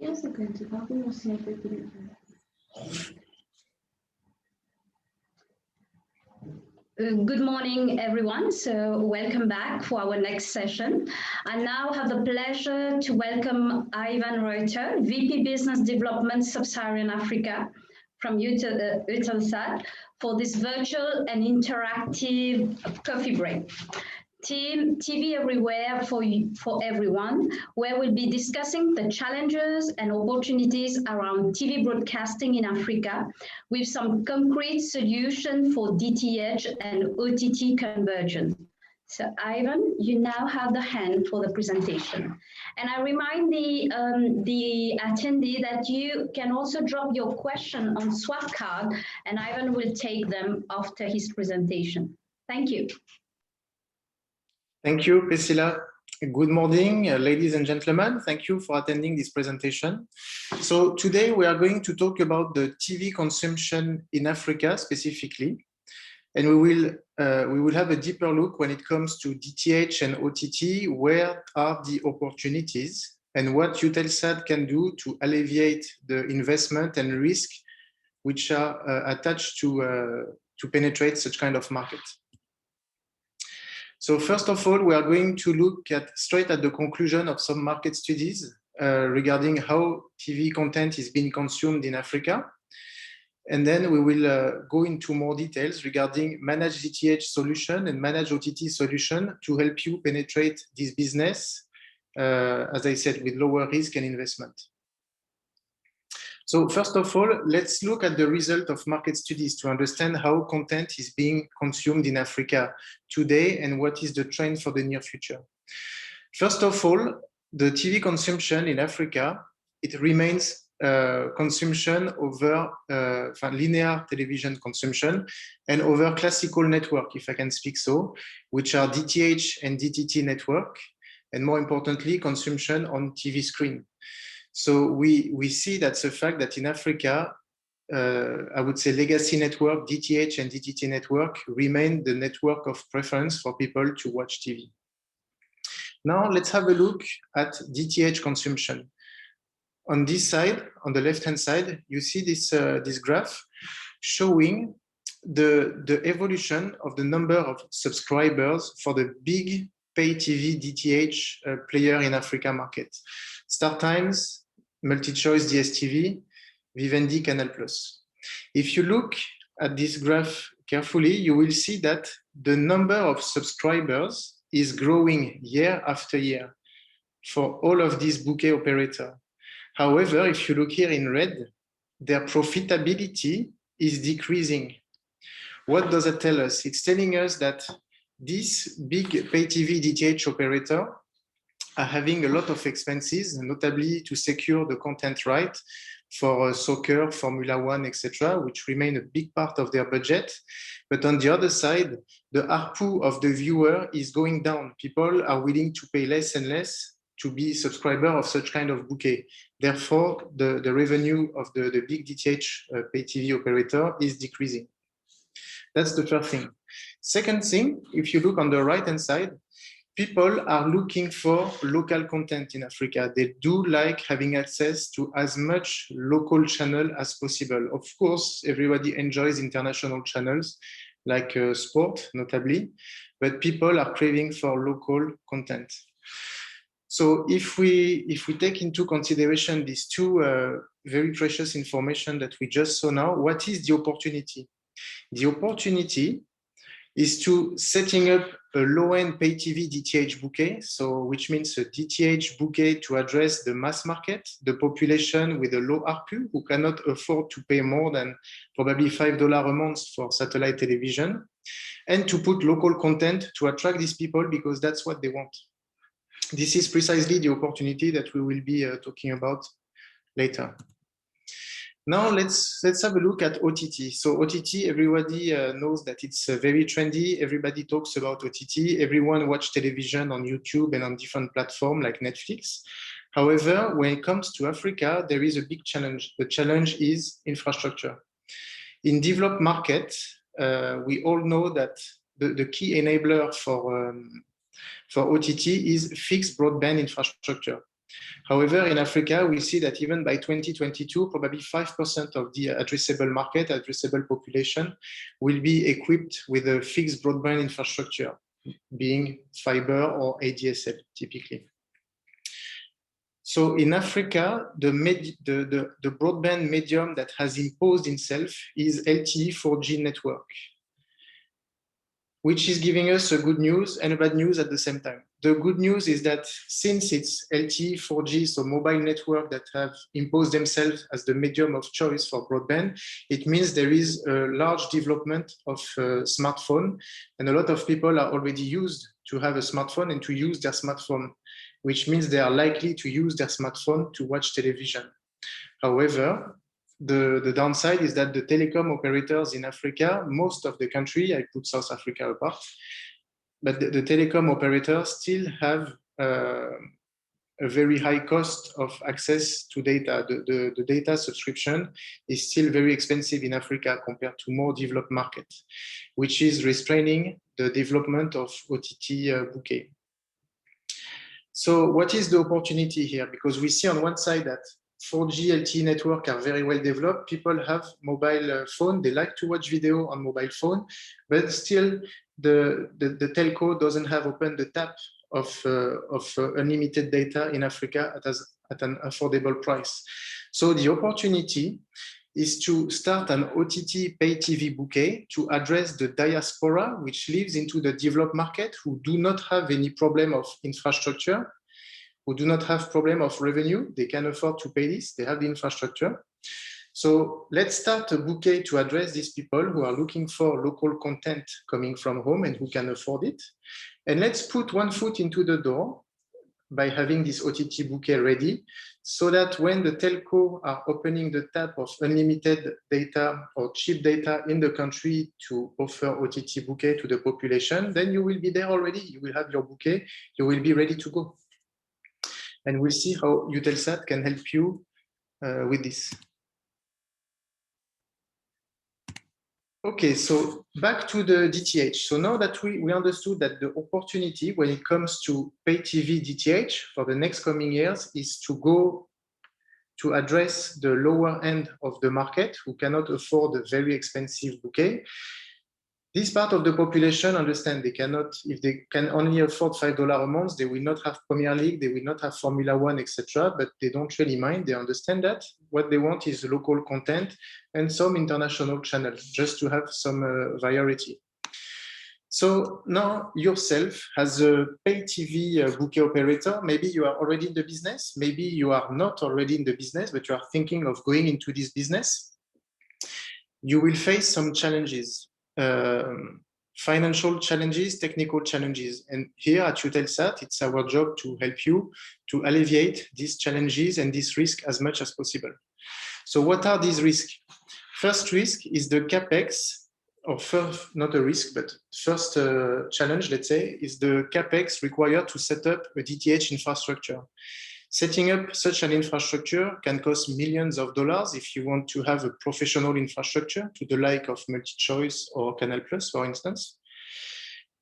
Good morning, everyone. So welcome back for our next session. I now have the pleasure to welcome Ivan Reuter, VP Business Development Sub-Saharan Africa from Eutelsat for this virtual and interactive coffee break. Team TV Everywhere for everyone, where we'll be discussing the challenges and opportunities around TV broadcasting in Africa with some concrete solutions for DTH and OTT convergence. So Ivan, you now have the hand for the presentation. And I remind the attendee that you can also drop your question on swap card and Ivan will take them after his presentation. Thank you. Thank you, Priscilla. Good morning, ladies and gentlemen. Thank you for attending this presentation. So today we are going to talk about the TV consumption in Africa specifically, and we will have a deeper look when it comes to DTH and OTT. Where are the opportunities and what Eutelsat can do to alleviate the investment and risk which are attached to penetrate such kind of market. So first of all, we are going to look straight at the conclusion of some market studies regarding how TV content is being consumed in Africa. And then we will go into more details regarding managed DTH solution and managed OTT solution to help you penetrate this business, as I said, with lower risk and investment. So first of all, let's look at the result of market studies to understand how content is being consumed in Africa today and what is the trend for the near future. First of all, the TV consumption in Africa, it remains consumption over linear television consumption and over classical network, if I can speak so, which are DTH and DTT network, and more importantly, consumption on TV screen. So we see that's a fact that in Africa, I would say legacy network, DTH and DTT network remain the network of preference for people to watch TV. Now let's have a look at DTH consumption. On this side, on the left-hand side, you see this graph showing the evolution of the number of subscribers for the big pay TV DTH player in Africa market. StarTimes, MultiChoice DSTV, Vivendi, Canal+. If you look at this graph carefully, you will see that the number of subscribers is growing year after year for all of these bouquet operators. However, if you look here in red, their profitability is decreasing. What does it tell us? It's telling us that this big pay TV DTH operator are having a lot of expenses, notably to secure the content right for soccer, Formula One, etc., which remain a big part of their budget. But on the other side, the ARPU of the viewer is going down. People are willing to pay less and less to be subscriber of such kind of bouquet. Therefore, the revenue of the big DTH pay TV operator is decreasing. That's the first thing. Second thing, if you look on the right-hand side, people are looking for local content in Africa. They do like having access to as much local channel as possible. Of course, everybody enjoys international channels like sport, notably, but people are craving for local content. So if we take into consideration these two very precious information that we just saw now, what is the opportunity? The opportunity is to setting up a low-end pay TV DTH bouquet, so which means a DTH bouquet to address the mass market, the population with a low ARPU who cannot afford to pay more than probably $5 a month for satellite television, and to put local content to attract these people because that's what they want. This is precisely the opportunity that we will be talking about later. Now let's have a look at OTT. So OTT, everybody knows that it's very trendy. Everybody talks about OTT. Everyone watches television on YouTube and on different platforms like Netflix. However, when it comes to Africa, there is a big challenge. The challenge is infrastructure. In developed markets, we all know that the key enabler for OTT is fixed broadband infrastructure. However, in Africa, we see that even by 2022, probably 5% of the addressable market, addressable population, will be equipped with a fixed broadband infrastructure, being fiber or ADSL typically. So in Africa, the broadband medium that has imposed itself is LTE 4G network, which is giving us a good news and a bad news at the same time. The good news is that since it's LTE 4G, so mobile network that have imposed themselves as the medium of choice for broadband, it means there is a large development of smartphone, and a lot of people are already used to have a smartphone and to use their smartphone, which means they are likely to use their smartphone to watch television. However, the downside is that the telecom operators in Africa, most of the country, I put South Africa apart, but the telecom operators still have a very high cost of access to data. The data subscription is still very expensive in Africa compared to more developed markets, which is restraining the development of OTT bouquet. So what is the opportunity here? Because we see on one side that 4G LTE network are very well developed. People have mobile phone. They like to watch video on mobile phone, but still the telco doesn't have opened the tap of unlimited data in Africa at an affordable price. So the opportunity is to start an OTT pay TV bouquet to address the diaspora, which lives into the developed market, who do not have any problem of infrastructure, who do not have problem of revenue. They can afford to pay this. They have the infrastructure. So let's start a bouquet to address these people who are looking for local content coming from home and who can afford it. And let's put one foot into the door by having this OTT bouquet ready, so that when the telco are opening the tap of unlimited data or cheap data in the country to offer OTT bouquet to the population, then you will be there already. You will have your bouquet. You will be ready to go. And we'll see how Eutelsat can help you with this. Okay, so back to the DTH. So now that we understood that the opportunity when it comes to pay TV DTH for the next coming years is to go to address the lower end of the market who cannot afford a very expensive bouquet. This part of the population understand they cannot, if they can only afford $5 a month, they will not have Premier League, they will not have Formula One, etc. But they don't really mind. They understand that what they want is local content and some international channels, just to have some variety. So now yourself, as a pay TV bouquet operator, maybe you are already in the business, maybe you are not already in the business, but you are thinking of going into this business. You will face some challenges. Financial challenges, technical challenges. And here at Eutelsat, it's our job to help you to alleviate these challenges and this risk as much as possible. So what are these risks? First risk is the CapEx, or first, not a risk, but first challenge, let's say, is the CapEx required to set up a DTH infrastructure. Setting up such an infrastructure can cost millions of dollars if you want to have a professional infrastructure to the like of MultiChoice or Canal+, for instance.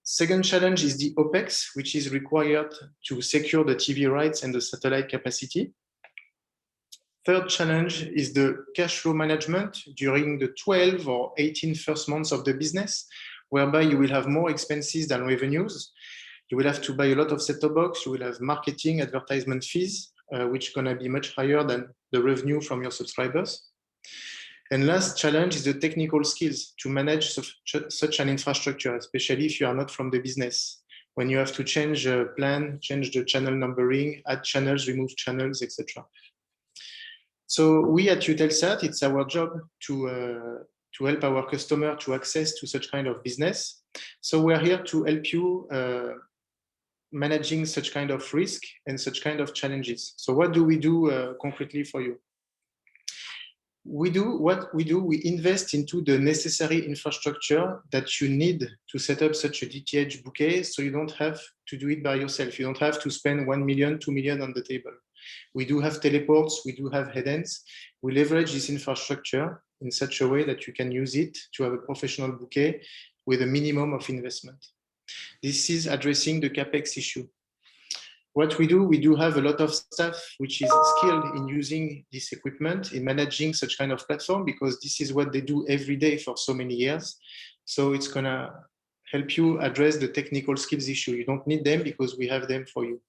Second challenge is the OpEx, which is required to secure the TV rights and the satellite capacity. Third challenge is the cash flow management during the 12 or 18 first months of the business, whereby you will have more expenses than revenues. You will have to buy a lot of set-top box. You will have marketing, advertisement fees, which are going to be much higher than the revenue from your subscribers. And last challenge is the technical skills to manage such an infrastructure, especially if you are not from the business, when you have to change a plan, change the channel numbering, add channels, remove channels, etc. So we at Eutelsat, it's our job to help our customer to access to such kind of business. So we're here to help you managing such kind of risk and such kind of challenges. So what do we do concretely for you? We invest into the necessary infrastructure that you need to set up such a DTH bouquet, so you don't have to do it by yourself. You don't have to spend 1 million, 2 million on the table. We do have teleports, we do have headends. We leverage this infrastructure in such a way that you can use it to have a professional bouquet with a minimum of investment. This is addressing the CapEx issue. What we do have a lot of staff which is skilled in using this equipment, in managing such kind of platform, because this is what they do every day for so many years. So it's gonna help you address the technical skills issue. You don't need them because we have them for you.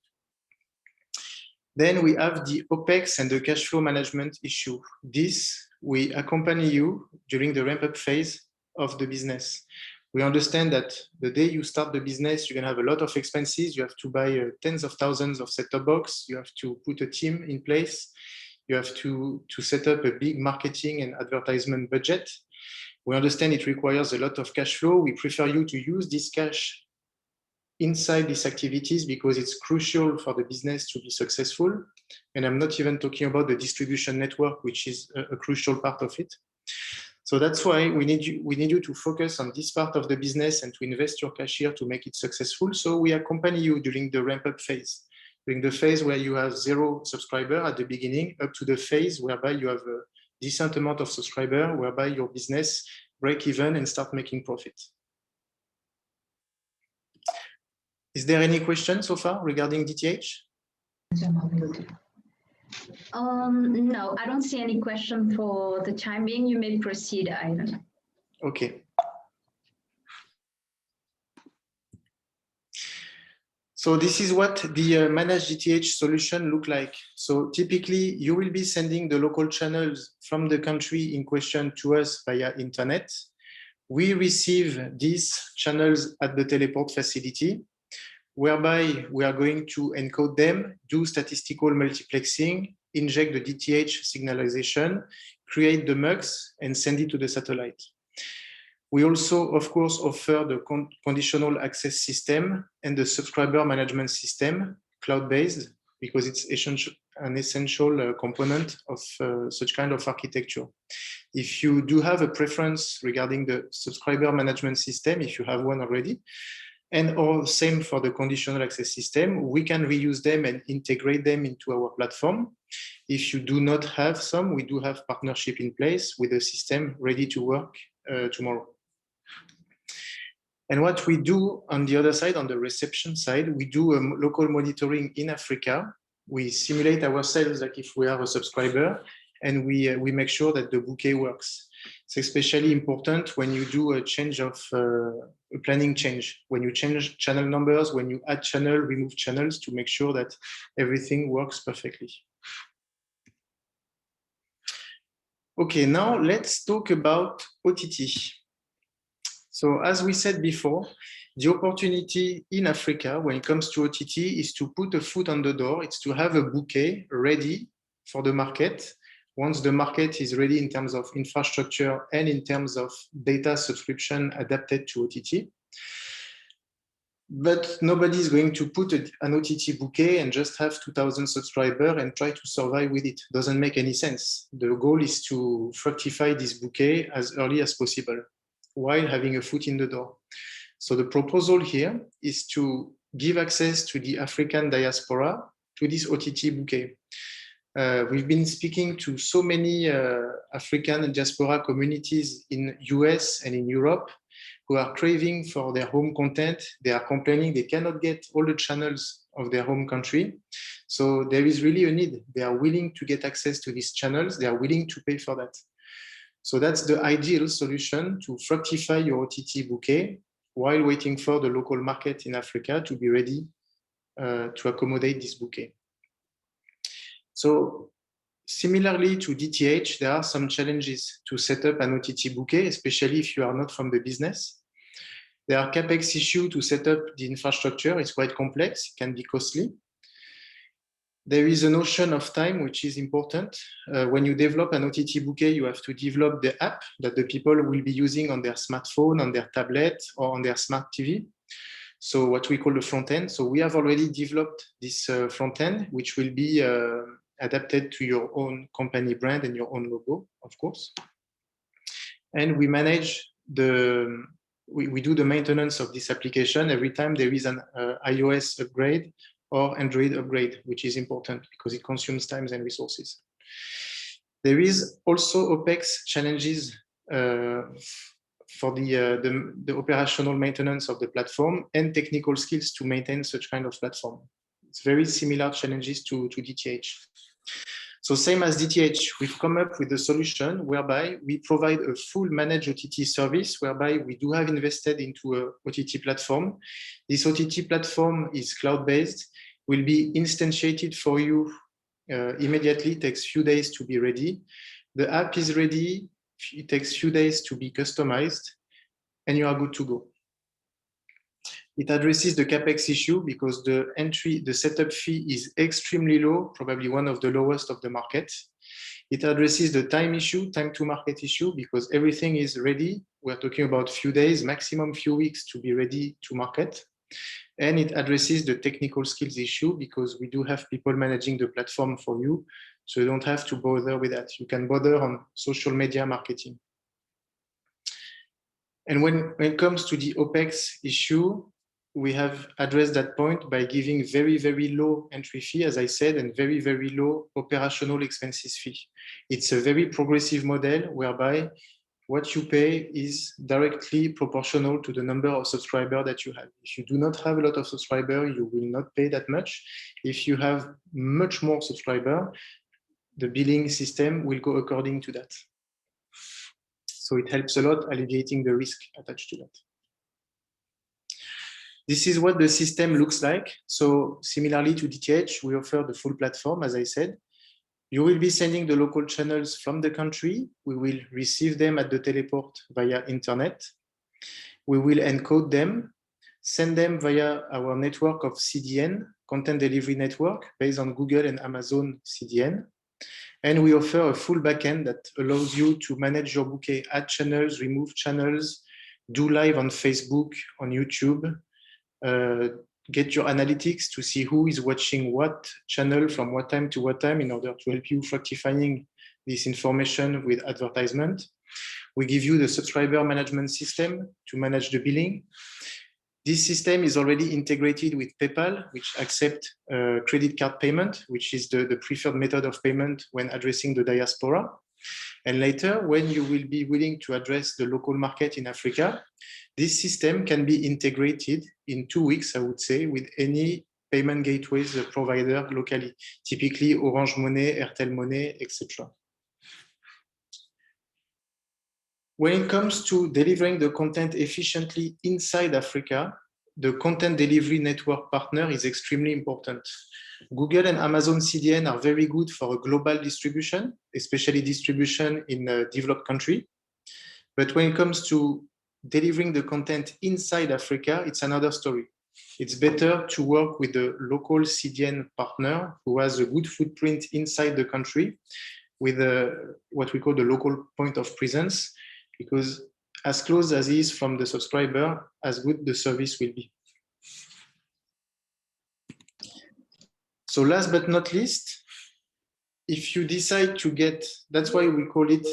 Then we have the OPEX and the cash flow management issue. This, we accompany you during the ramp-up phase of the business. We understand that the day you start the business, you're gonna have a lot of expenses. You have to buy tens of thousands of set-top box. You have to put a team in place. You have to set up a big marketing and advertisement budget. We understand it requires a lot of cash flow. We prefer you to use this cash inside these activities because it's crucial for the business to be successful. And I'm not even talking about the distribution network, which is a crucial part of it. So that's why we need you to focus on this part of the business and to invest your cash here to make it successful. So we accompany you during the ramp-up phase, during the phase where you have 0 subscriber at the beginning, up to the phase whereby you have a decent amount of subscriber, whereby your business break even and start making profit. Is there any question so far regarding DTH? No, I don't see any question for the time being. You may proceed, Ivan. Okay. So this is what the managed DTH solution look like. So typically you will be sending the local channels from the country in question to us via internet. We receive these channels at the teleport facility, whereby we are going to encode them, do statistical multiplexing, inject the DTH signalization, create the MUX, and send it to the satellite. We also, of course, offer the conditional access system and the subscriber management system, cloud-based, because it's an essential component of such kind of architecture. If you do have a preference regarding the subscriber management system, if you have one already, and or same for the conditional access system, we can reuse them and integrate them into our platform. If you do not have some, we do have partnership in place with a system ready to work tomorrow. And what we do on the other side, on the reception side, we do local monitoring in Africa. We simulate ourselves like if we are a subscriber, and we make sure that the bouquet works. It's especially important when you do a change of a planning change, when you change channel numbers, when you add channel, remove channels, to make sure that everything works perfectly. Okay, now let's talk about OTT. So as we said before, the opportunity in Africa when it comes to OTT is to put a foot on the door. It's to have a bouquet ready for the market. Once the market is ready in terms of infrastructure and in terms of data subscription adapted to OTT. But nobody is going to put an OTT bouquet and just have 2,000 subscribers and try to survive with it. Doesn't make any sense. The goal is to fructify this bouquet as early as possible while having a foot in the door. So the proposal here is to give access to the African diaspora to this OTT bouquet. We've been speaking to so many African diaspora communities in US and in Europe who are craving for their home content. They are complaining they cannot get all the channels of their home country. So there is really a need. They are willing to get access to these channels. They are willing to pay for that. So that's the ideal solution to fructify your OTT bouquet while waiting for the local market in Africa to be ready to accommodate this bouquet. So similarly to DTH, there are some challenges to set up an OTT bouquet, especially if you are not from the business. There are CapEx issues to set up the infrastructure. It's quite complex, it can be costly. There is a notion of time, which is important. When you develop an OTT bouquet, you have to develop the app that the people will be using on their smartphone, on their tablet, or on their smart TV. So what we call the front end. So we have already developed this front end, which will be adapted to your own company brand and your own logo, of course. And we manage we do the maintenance of this application every time there is an iOS upgrade or Android upgrade, which is important because it consumes time and resources. There is also OPEX challenges for the operational maintenance of the platform and technical skills to maintain such kind of platform. It's very similar challenges to DTH. So same as DTH, we've come up with a solution whereby we provide a full managed OTT service, whereby we do have invested into a OTT platform. This OTT platform is cloud-based, will be instantiated for you immediately. It takes few days to be ready. The app is ready. It takes few days to be customized, and you are good to go. It addresses the CapEx issue because the setup fee is extremely low, probably one of the lowest of the market. It addresses the time issue, time to market issue, because everything is ready. We're talking about few days, maximum few weeks to be ready to market. And it addresses the technical skills issue because we do have people managing the platform for you. So you don't have to bother with that. You can bother on social media marketing. And when it comes to the OpEx issue, we have addressed that point by giving very, very low entry fee, as I said, and very, very low operational expenses fee. It's a very progressive model whereby what you pay is directly proportional to the number of subscribers that you have. If you do not have a lot of subscribers, you will not pay that much. If you have much more subscribers, the billing system will go according to that. So it helps a lot alleviating the risk attached to that. This is what the system looks like. So similarly to DTH, we offer the full platform, as I said. You will be sending the local channels from the country. We will receive them at the teleport via internet. We will encode them, send them via our network of CDN, content delivery network, based on Google and Amazon CDN. And we offer a full backend that allows you to manage your bouquet, add channels, remove channels, do live on Facebook, on YouTube, get your analytics to see who is watching what channel from what time to what time in order to help you fructifying this information with advertisement. We give you the subscriber management system to manage the billing. This system is already integrated with PayPal, which accepts credit card payment, which is the preferred method of payment when addressing the diaspora. And later, when you will be willing to address the local market in Africa, this system can be integrated in 2 weeks, I would say, with any payment gateways provider locally, typically Orange Money, Airtel Money, etc. When it comes to delivering the content efficiently inside Africa, the content delivery network partner is extremely important. Google and Amazon CDN are very good for a global distribution, especially distribution in a developed country. But when it comes to delivering the content inside Africa, it's another story. It's better to work with the local CDN partner who has a good footprint inside the country with what we call the local point of presence, because as close as he is from the subscriber, as good the service will be. So last but not least, if you decide to get, that's why we call it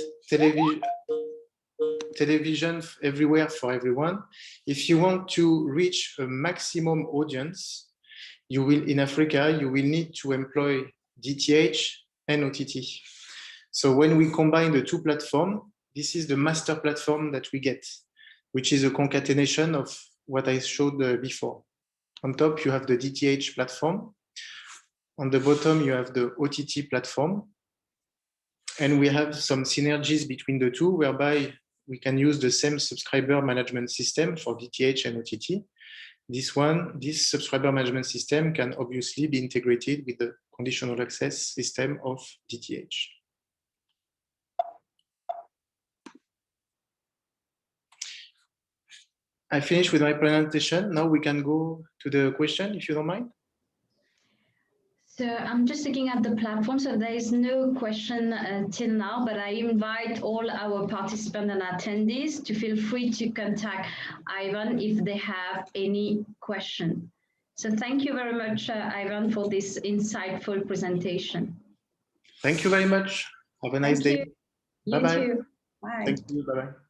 television everywhere for everyone. If you want to reach a maximum audience, you will, in Africa, you will need to employ DTH and OTT. So when we combine the two platforms, this is the master platform that we get, which is a concatenation of what I showed before. On top, you have the DTH platform. On the bottom, you have the OTT platform. And we have some synergies between the two, whereby we can use the same subscriber management system for DTH and OTT. This subscriber management system can obviously be integrated with the conditional access system of DTH. I finished with my presentation. Now we can go to the question, if you don't mind. So I'm just looking at the platform, so there is no question till now, but I invite all our participants and attendees to feel free to contact Ivan if they have any question. So thank you very much, Ivan, for this insightful presentation. Thank you very much. Have a nice day. Bye-bye. Bye. Thank you. Bye-bye.